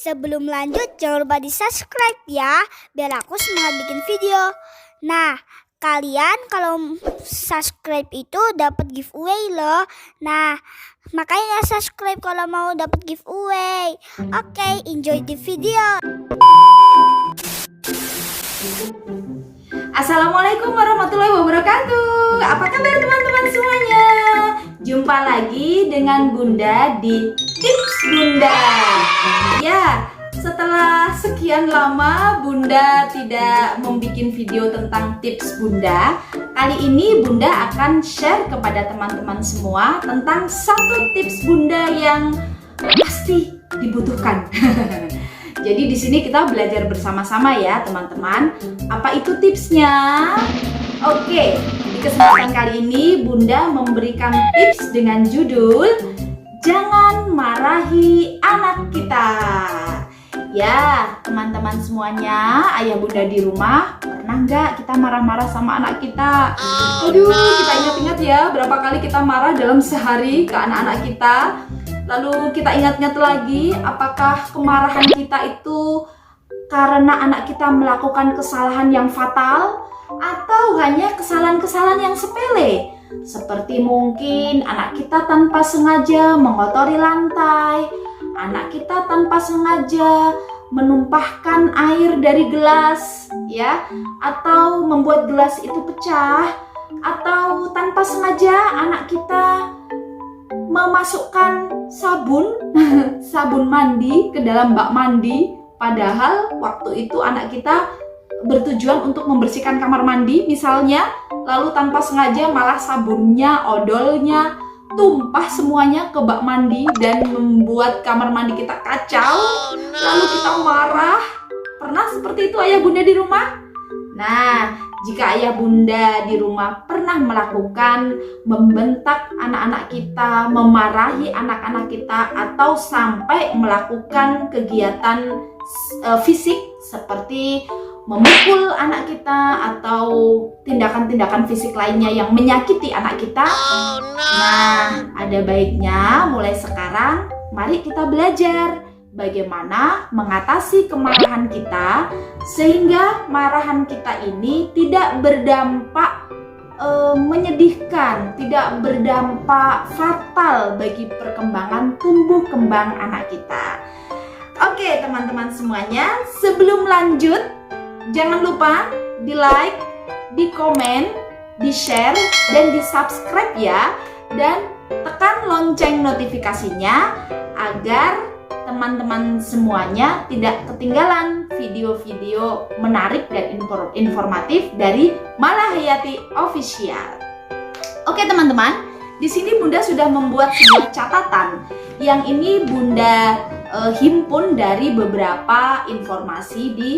Sebelum lanjut, jangan lupa di-subscribe ya, biar aku semangat bikin video. Nah, kalian kalau subscribe itu dapat giveaway loh. Nah, makanya subscribe kalau mau dapat giveaway. Oke, enjoy the video. Assalamualaikum warahmatullahi wabarakatuh. Apa kabar teman-teman semuanya? Jumpa lagi dengan Bunda di Tips Bunda. Ya, setelah sekian lama Bunda tidak membuat video tentang tips Bunda, kali ini Bunda akan share kepada teman-teman semua tentang satu tips Bunda yang pasti dibutuhkan. Jadi di sini kita belajar bersama-sama ya teman-teman. Apa itu tipsnya? Oke, di kesempatan kali ini Bunda memberikan tips dengan judul Jangan Marahi Anak Kita. Ya, teman-teman semuanya, ayah bunda di rumah, pernah nggak kita marah-marah sama anak kita? Aduh, kita ingat-ingat ya, berapa kali kita marah dalam sehari ke anak-anak kita. Lalu kita ingat-ingat lagi, apakah kemarahan kita itu karena anak kita melakukan kesalahan yang fatal atau hanya kesalahan-kesalahan yang sepele? Seperti mungkin anak kita tanpa sengaja mengotori lantai, anak kita tanpa sengaja menumpahkan air dari gelas, ya, atau membuat gelas itu pecah, atau tanpa sengaja anak kita memasukkan sabun mandi ke dalam bak mandi, padahal waktu itu anak kita bertujuan untuk membersihkan kamar mandi misalnya, lalu tanpa sengaja malah sabunnya, odolnya tumpah semuanya ke bak mandi dan membuat kamar mandi kita kacau. Lalu kita marah. Pernah seperti itu ayah bunda di rumah? Nah, jika ayah bunda di rumah pernah melakukan membentak anak-anak kita, memarahi anak-anak kita, atau sampai melakukan kegiatan fisik seperti memukul anak kita atau tindakan-tindakan fisik lainnya yang menyakiti anak kita. Nah, ada baiknya mulai sekarang mari kita belajar bagaimana mengatasi kemarahan kita sehingga marahan kita ini tidak berdampak menyedihkan, tidak berdampak fatal bagi perkembangan tumbuh kembang anak kita. Oke teman-teman semuanya, sebelum lanjut jangan lupa di like, di komen, di share, dan di subscribe ya. Dan tekan lonceng notifikasinya agar teman-teman semuanya tidak ketinggalan video-video menarik dan informatif dari Mala Hayati Official. Oke teman-teman, di sini Bunda sudah membuat sebuah catatan. Yang ini Bunda himpun dari beberapa informasi di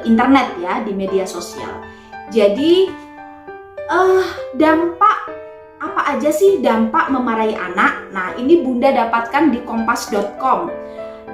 internet ya, di media sosial. Jadi dampak apa aja sih dampak memarahi anak? Nah, ini Bunda dapatkan di kompas.com.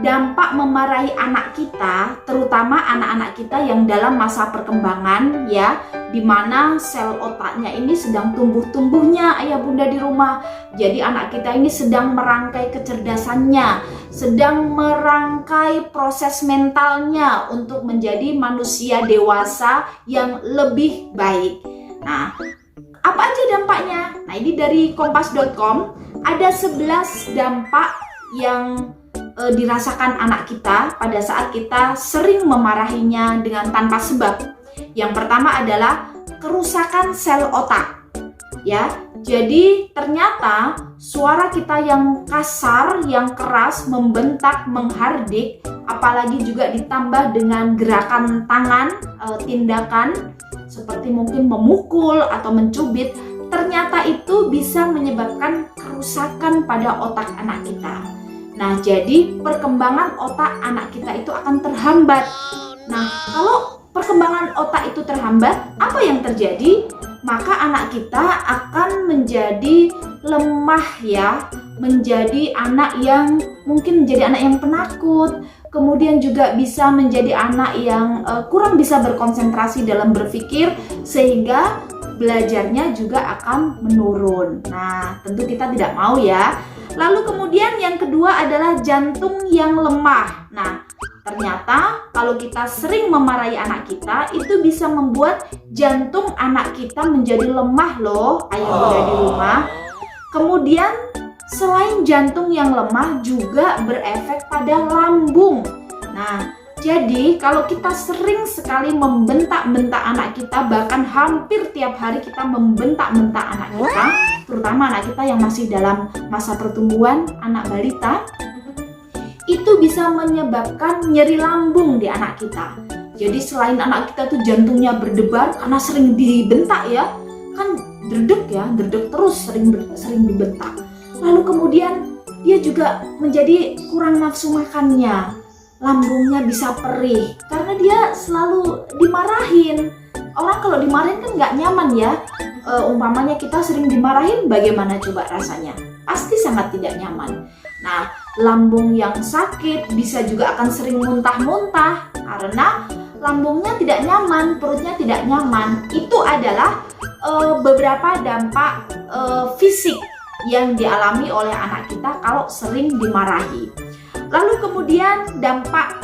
Dampak memarahi anak kita, terutama anak-anak kita yang dalam masa perkembangan ya, di mana sel otaknya ini sedang tumbuh-tumbuhnya ayah bunda di rumah. Jadi anak kita ini sedang merangkai kecerdasannya, sedang merangkai proses mentalnya untuk menjadi manusia dewasa yang lebih baik. Nah, apa aja dampaknya? Nah, ini dari kompas.com ada 11 dampak yang dirasakan anak kita pada saat kita sering memarahinya dengan tanpa sebab. Yang pertama adalah kerusakan sel otak. Ya, jadi ternyata suara kita yang kasar, yang keras, membentak, menghardik, apalagi juga ditambah dengan gerakan tangan, tindakan seperti mungkin memukul atau mencubit, ternyata itu bisa menyebabkan kerusakan pada otak anak kita. Nah, jadi perkembangan otak anak kita itu akan terhambat. Nah, kalau perkembangan otak itu terhambat, apa yang terjadi? Maka anak kita akan menjadi lemah ya, menjadi anak yang mungkin menjadi anak yang penakut, kemudian juga bisa menjadi anak yang kurang bisa berkonsentrasi dalam berpikir, sehingga belajarnya juga akan menurun. Nah, tentu kita tidak mau ya. Lalu kemudian yang kedua adalah jantung yang lemah. Nah, ternyata kalau kita sering memarahi anak kita, itu bisa membuat jantung anak kita menjadi lemah loh, ayah bunda di rumah. Kemudian selain jantung yang lemah juga berefek pada lambung. Nah, jadi kalau kita sering sekali membentak-bentak anak kita, bahkan hampir tiap hari kita membentak-bentak anak kita, terutama anak kita yang masih dalam masa pertumbuhan, anak balita, itu bisa menyebabkan nyeri lambung di anak kita. Jadi selain anak kita tuh jantungnya berdebar karena sering dibentak ya, kan derdek terus sering dibentak. Lalu kemudian dia juga menjadi kurang nafsu makannya. Lambungnya bisa perih karena dia selalu dimarahin. Orang kalau dimarahin kan nggak nyaman ya. Umpamanya kita sering dimarahin, bagaimana coba rasanya? Pasti sangat tidak nyaman. Nah, lambung yang sakit bisa juga akan sering muntah-muntah karena lambungnya tidak nyaman, perutnya tidak nyaman. Itu adalah beberapa dampak fisik yang dialami oleh anak kita kalau sering dimarahi. Lalu kemudian dampak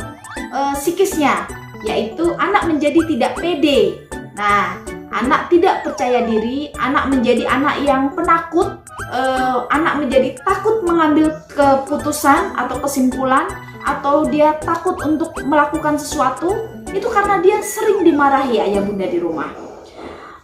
psikisnya, yaitu anak menjadi tidak pede. Nah, anak tidak percaya diri, anak menjadi anak yang penakut, anak menjadi takut mengambil keputusan atau kesimpulan, atau dia takut untuk melakukan sesuatu, itu karena dia sering dimarahi ayah bunda di rumah.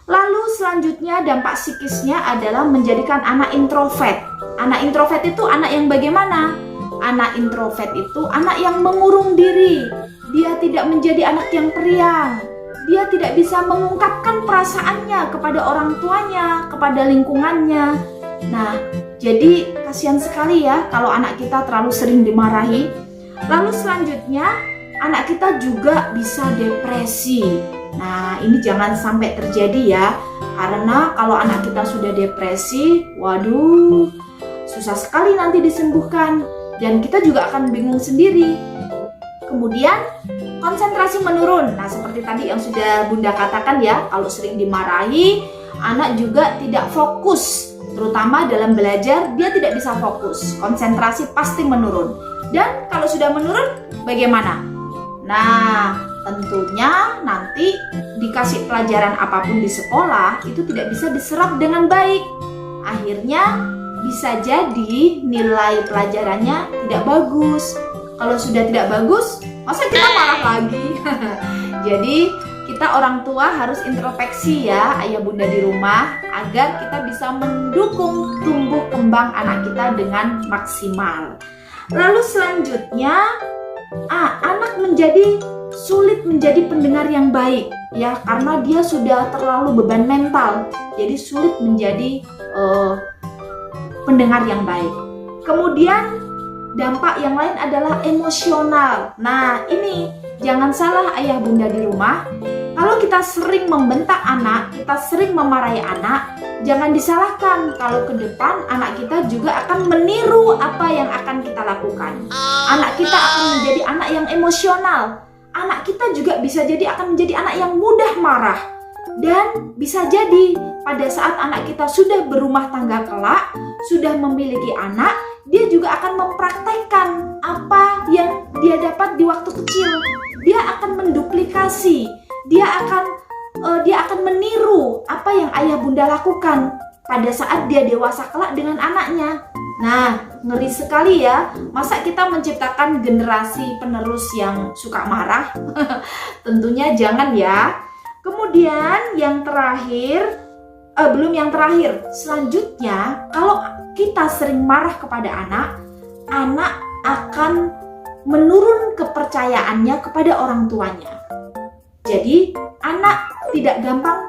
Lalu selanjutnya dampak psikisnya adalah menjadikan anak introvert. Anak introvert itu anak yang bagaimana? Anak introvert itu anak yang mengurung diri. Dia tidak menjadi anak yang periang. Dia tidak bisa mengungkapkan perasaannya kepada orang tuanya, kepada lingkungannya. Nah, jadi kasihan sekali ya kalau anak kita terlalu sering dimarahi. Lalu selanjutnya, anak kita juga bisa depresi. Nah, ini jangan sampai terjadi ya. Karena kalau anak kita sudah depresi, waduh, susah sekali nanti disembuhkan. Dan kita juga akan bingung sendiri. Kemudian konsentrasi menurun. Nah, seperti tadi yang sudah bunda katakan ya, kalau sering dimarahi, anak juga tidak fokus. Terutama dalam belajar, dia tidak bisa fokus. Konsentrasi pasti menurun. Dan kalau sudah menurun, bagaimana? Nah, tentunya nanti dikasih pelajaran apapun di sekolah, itu tidak bisa diserap dengan baik. Akhirnya bisa jadi nilai pelajarannya tidak bagus. Kalau sudah tidak bagus, masa kita marah lagi? Jadi kita orang tua harus introspeksi ya ayah bunda di rumah, agar kita bisa mendukung tumbuh kembang anak kita dengan maksimal. Lalu selanjutnya, anak menjadi sulit menjadi pendengar yang baik ya, karena dia sudah terlalu beban mental. Jadi sulit menjadi pendengar yang baik. Kemudian dampak yang lain adalah emosional. Nah, ini jangan salah ayah bunda di rumah. Kalau kita sering membentak anak, kita sering memarahi anak, jangan disalahkan kalau ke depan anak kita juga akan meniru apa yang akan kita lakukan. Anak kita akan menjadi anak yang emosional. Anak kita juga bisa jadi akan menjadi anak yang mudah marah. Dan bisa jadi pada saat anak kita sudah berumah tangga kelak, sudah memiliki anak, dia juga akan mempraktekkan apa yang dia dapat di waktu kecil. Dia akan menduplikasi, dia akan meniru apa yang ayah bunda lakukan pada saat dia dewasa kelak dengan anaknya. Nah, ngeri sekali ya. Masa kita menciptakan generasi penerus yang suka marah? Tentunya jangan ya. Kemudian yang terakhir, belum yang terakhir, selanjutnya kalau kita sering marah kepada anak, anak akan menurun kepercayaannya kepada orang tuanya. Jadi anak tidak gampang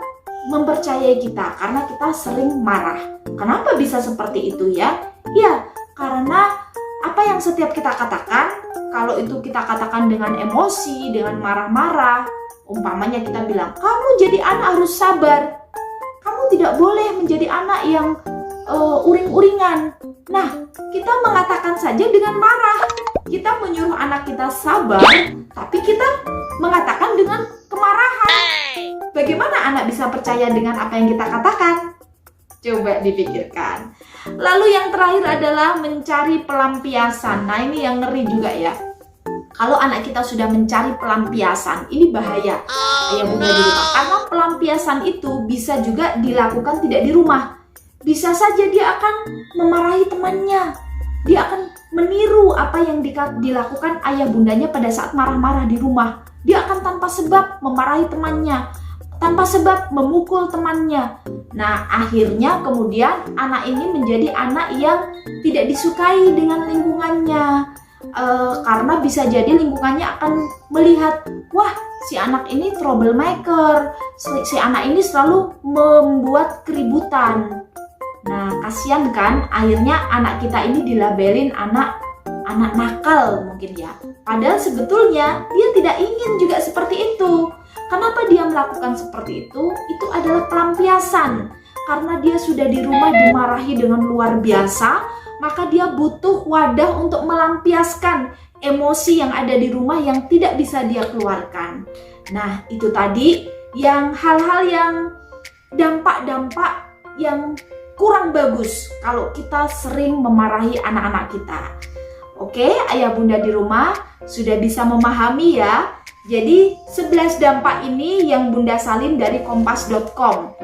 mempercayai kita karena kita sering marah. Kenapa bisa seperti itu ya? Ya, karena apa yang setiap kita katakan, kalau itu kita katakan dengan emosi, dengan marah-marah, umpamanya kita bilang, kamu jadi anak harus sabar. Kamu tidak boleh menjadi anak yang uring-uringan. Nah, kita mengatakan saja dengan marah. Kita menyuruh anak kita sabar, tapi kita mengatakan dengan kemarahan. Bagaimana anak bisa percaya dengan apa yang kita katakan? Coba dipikirkan. Lalu yang terakhir adalah mencari pelampiasan. Nah, ini yang ngeri juga ya. Kalau anak kita sudah mencari pelampiasan, ini bahaya ayah bunda di rumah. Karena pelampiasan itu bisa juga dilakukan tidak di rumah. Bisa saja dia akan memarahi temannya. Dia akan meniru apa yang dilakukan ayah bundanya pada saat marah-marah di rumah. Dia akan tanpa sebab memarahi temannya, tanpa sebab memukul temannya. Nah, akhirnya kemudian anak ini menjadi anak yang tidak disukai dengan lingkungannya. Karena bisa jadi lingkungannya akan melihat, wah, si anak ini troublemaker, si anak ini selalu membuat keributan. Nah, kasihan kan, akhirnya anak kita ini dilabelin anak nakal mungkin ya. Padahal sebetulnya dia tidak ingin juga seperti itu. Kenapa dia melakukan seperti itu? Itu adalah pelampiasan. Karena dia sudah di rumah dimarahi dengan luar biasa, maka dia butuh wadah untuk melampiaskan emosi yang ada di rumah yang tidak bisa dia keluarkan. Nah, itu tadi yang hal-hal yang dampak-dampak yang kurang bagus kalau kita sering memarahi anak-anak kita. Oke, ayah bunda di rumah sudah bisa memahami ya. Jadi 11 dampak ini yang Bunda salin dari kompas.com.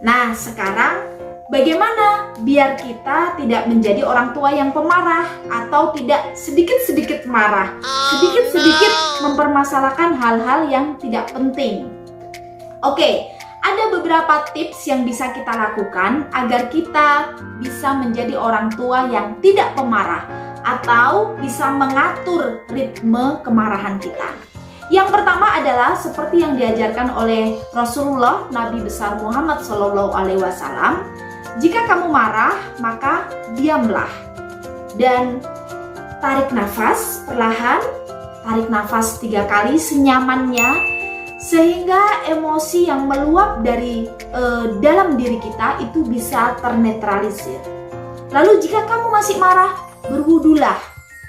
Nah, sekarang bagaimana biar kita tidak menjadi orang tua yang pemarah atau tidak sedikit-sedikit marah, sedikit-sedikit mempermasalahkan hal-hal yang tidak penting. Oke, ada beberapa tips yang bisa kita lakukan agar kita bisa menjadi orang tua yang tidak pemarah atau bisa mengatur ritme kemarahan kita. Yang pertama adalah seperti yang diajarkan oleh Rasulullah Nabi besar Muhammad SAW. Jika kamu marah, maka diamlah dan tarik nafas perlahan, tarik nafas 3 kali senyamannya, sehingga emosi yang meluap dari dalam diri kita itu bisa ternetralisir. Lalu jika kamu masih marah, berwudulah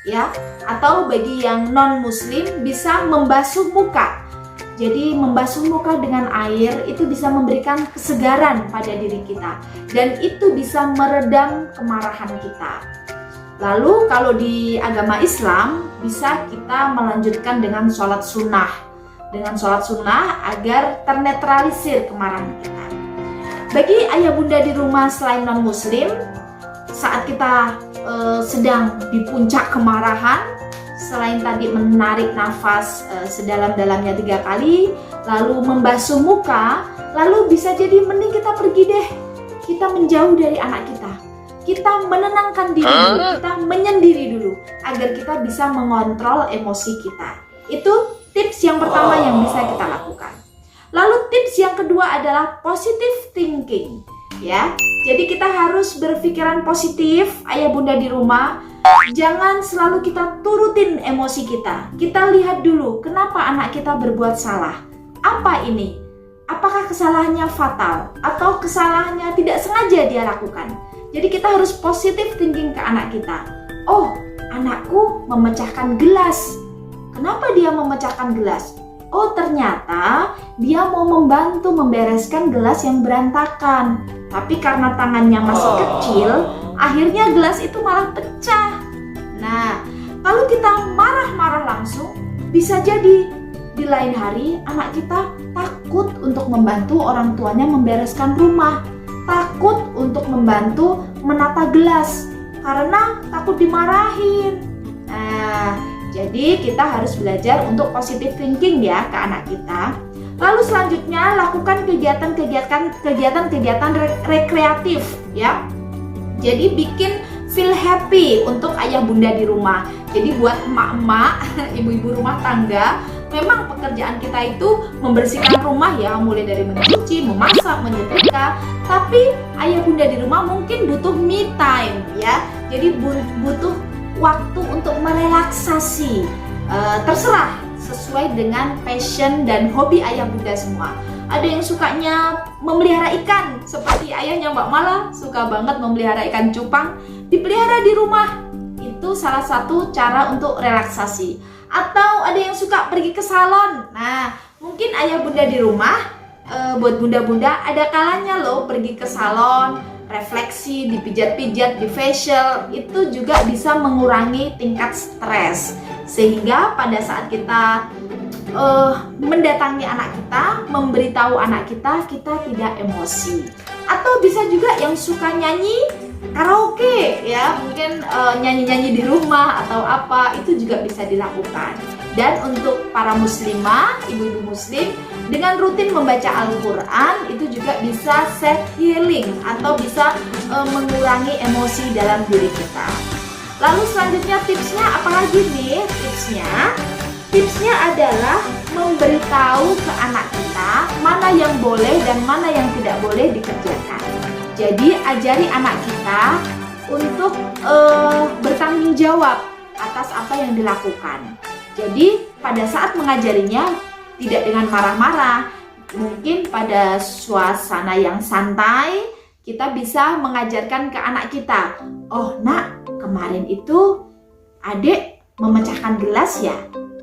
ya, atau bagi yang non muslim bisa membasuh muka. Jadi membasuh muka dengan air itu bisa memberikan kesegaran pada diri kita dan itu bisa meredam kemarahan kita. Lalu kalau di agama Islam bisa kita melanjutkan dengan sholat sunnah. Dengan sholat sunnah agar ternetralisir kemarahan kita. Bagi ayah bunda di rumah selain non muslim, saat kita sedang di puncak kemarahan, selain tadi menarik nafas sedalam-dalamnya 3 kali, lalu membasuh muka, lalu bisa jadi mending kita pergi deh, kita menjauh dari anak kita menenangkan diri dulu, kita menyendiri dulu agar kita bisa mengontrol emosi kita. Itu tips yang pertama yang bisa kita lakukan. Lalu tips yang kedua adalah positive thinking ya. Jadi kita harus berpikiran positif ayah bunda di rumah. Jangan selalu kita turutin emosi kita. Kita lihat dulu kenapa anak kita berbuat salah. Apa ini? Apakah kesalahannya fatal atau kesalahannya tidak sengaja dia lakukan? Jadi kita harus positive thinking ke anak kita. Oh, anakku memecahkan gelas. Kenapa dia memecahkan gelas? Oh, ternyata dia mau membantu membereskan gelas yang berantakan. Tapi karena tangannya masih kecil, akhirnya gelas itu malah pecah. Nah, kalau kita marah-marah langsung, bisa jadi di lain hari anak kita takut untuk membantu orang tuanya membereskan rumah, takut untuk membantu menata gelas karena takut dimarahin. Nah, jadi kita harus belajar untuk positive thinking ya ke anak kita. Lalu selanjutnya lakukan kegiatan rekreatif ya. Jadi bikin feel happy untuk ayah bunda di rumah. Jadi buat emak-emak, ibu-ibu rumah tangga, memang pekerjaan kita itu membersihkan rumah ya, mulai dari mencuci, memasak, menyetrika. Tapi ayah bunda di rumah mungkin butuh me time ya. Jadi butuh waktu untuk merelaksasi. Terserah sesuai dengan passion dan hobi ayah bunda semua. Ada yang sukanya memelihara ikan, seperti ayahnya Mbak Mala, suka banget memelihara ikan cupang, dipelihara di rumah. Itu salah satu cara untuk relaksasi. Atau ada yang suka pergi ke salon. Nah, mungkin ayah bunda di rumah buat bunda-bunda ada kalanya loh pergi ke salon, refleksi, dipijat-pijat, di facial, itu juga bisa mengurangi tingkat stres. Sehingga pada saat kita mendatangi anak kita, memberitahu anak kita tidak emosi. Atau bisa juga yang suka nyanyi karaoke ya, mungkin nyanyi-nyanyi di rumah atau apa, itu juga bisa dilakukan. Dan untuk para muslimah, ibu-ibu muslim, dengan rutin membaca Al-Quran itu juga bisa self healing atau bisa mengurangi emosi dalam diri kita. Lalu selanjutnya tipsnya apalagi nih? Tipsnya adalah memberitahu ke anak kita mana yang boleh dan mana yang tidak boleh dikerjakan. Jadi ajari anak kita untuk bertanggung jawab atas apa yang dilakukan. Jadi pada saat mengajarinya tidak dengan marah-marah, mungkin pada suasana yang santai kita bisa mengajarkan ke anak kita, oh nak, kemarin itu adik memecahkan gelas ya.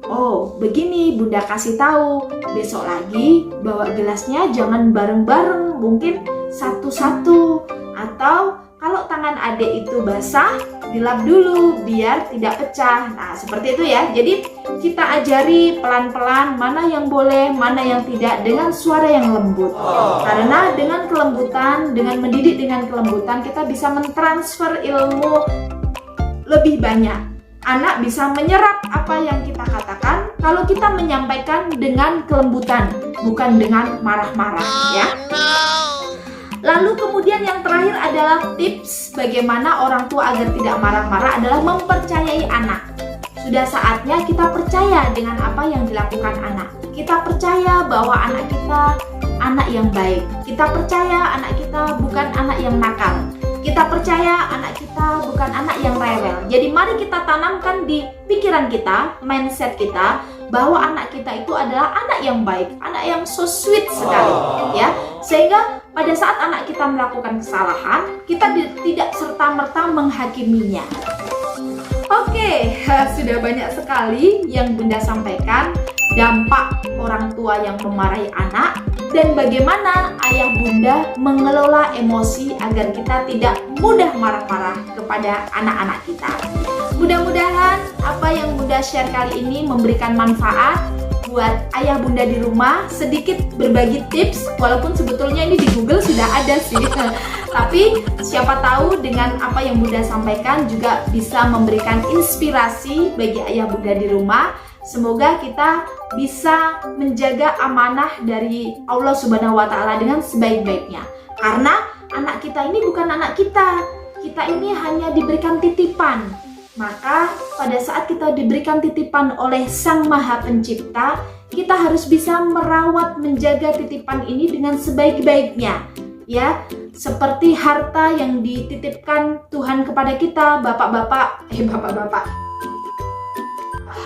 Oh begini, bunda kasih tahu, besok lagi bawa gelasnya jangan bareng-bareng, mungkin satu-satu. Atau kalau tangan adik itu basah, dilap dulu biar tidak pecah. Nah seperti itu ya. Jadi kita ajari pelan-pelan mana yang boleh, mana yang tidak, dengan suara yang lembut. Karena dengan kelembutan, dengan mendidik dengan kelembutan, kita bisa mentransfer ilmu lebih banyak. Anak bisa menyerap apa yang kita katakan kalau kita menyampaikan dengan kelembutan, bukan dengan marah-marah ya. Lalu kemudian yang terakhir adalah tips bagaimana orang tua agar tidak marah-marah adalah mempercayai anak. Sudah saatnya kita percaya dengan apa yang dilakukan anak. Kita percaya bahwa anak kita anak yang baik. Kita percaya anak kita bukan anak yang nakal. Kita percaya anak kita bukan anak yang rewel. Jadi mari kita tanamkan di pikiran kita, mindset kita, bahwa anak kita itu adalah anak yang baik, anak yang so sweet sekali ya. Sehingga pada saat anak kita melakukan kesalahan, kita tidak serta-merta menghakiminya. Oke, sudah banyak sekali yang bunda sampaikan dampak orang tua yang memarahi anak dan bagaimana ayah bunda mengelola emosi agar kita tidak mudah marah-marah kepada anak-anak kita. Mudah-mudahan apa yang bunda share kali ini memberikan manfaat buat ayah bunda di rumah, sedikit berbagi tips, walaupun sebetulnya ini di Google sudah ada sih. Tapi siapa tahu dengan apa yang bunda sampaikan juga bisa memberikan inspirasi bagi ayah bunda di rumah. Semoga kita bisa menjaga amanah dari Allah Subhanahu wa Ta'ala dengan sebaik-baiknya. Karena anak kita ini bukan anak kita. Kita ini hanya diberikan titipan. Maka pada saat kita diberikan titipan oleh Sang Maha Pencipta, kita harus bisa merawat, menjaga titipan ini dengan sebaik-baiknya. Ya, seperti harta yang dititipkan Tuhan kepada kita, bapak-bapak.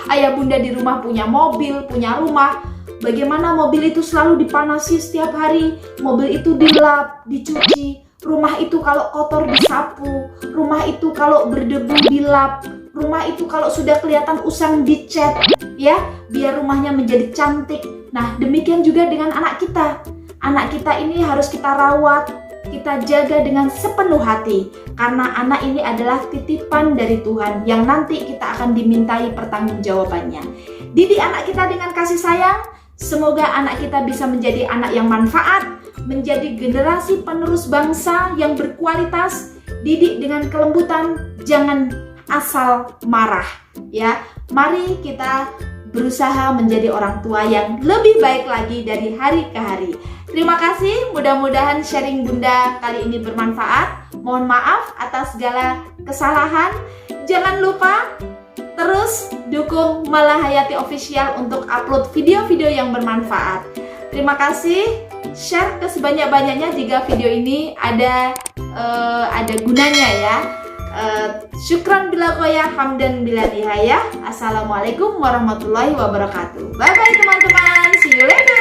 Ayah bunda di rumah punya mobil, punya rumah. Bagaimana mobil itu selalu dipanasi setiap hari, mobil itu dilap, dicuci. Rumah itu kalau kotor disapu, rumah itu kalau berdebu dilap, rumah itu kalau sudah kelihatan usang dicat, ya, biar rumahnya menjadi cantik. Nah, demikian juga dengan anak kita. Anak kita ini harus kita rawat, kita jaga dengan sepenuh hati, karena anak ini adalah titipan dari Tuhan yang nanti kita akan dimintai pertanggungjawabannya. Didik anak kita dengan kasih sayang, semoga anak kita bisa menjadi anak yang manfaat, menjadi generasi penerus bangsa yang berkualitas. Didik dengan kelembutan, jangan asal marah ya. Mari kita berusaha menjadi orang tua yang lebih baik lagi dari hari ke hari. Terima kasih, mudah-mudahan sharing bunda kali ini bermanfaat. Mohon maaf atas segala kesalahan. Jangan lupa terus dukung Malahayati Official untuk upload video-video yang bermanfaat. Terima kasih, share ke sebanyak-banyaknya jika video ini ada gunanya ya. Syukran bila goyah, hamdan bila nihayah. Assalamualaikum warahmatullahi wabarakatuh. Bye bye teman-teman, see you later.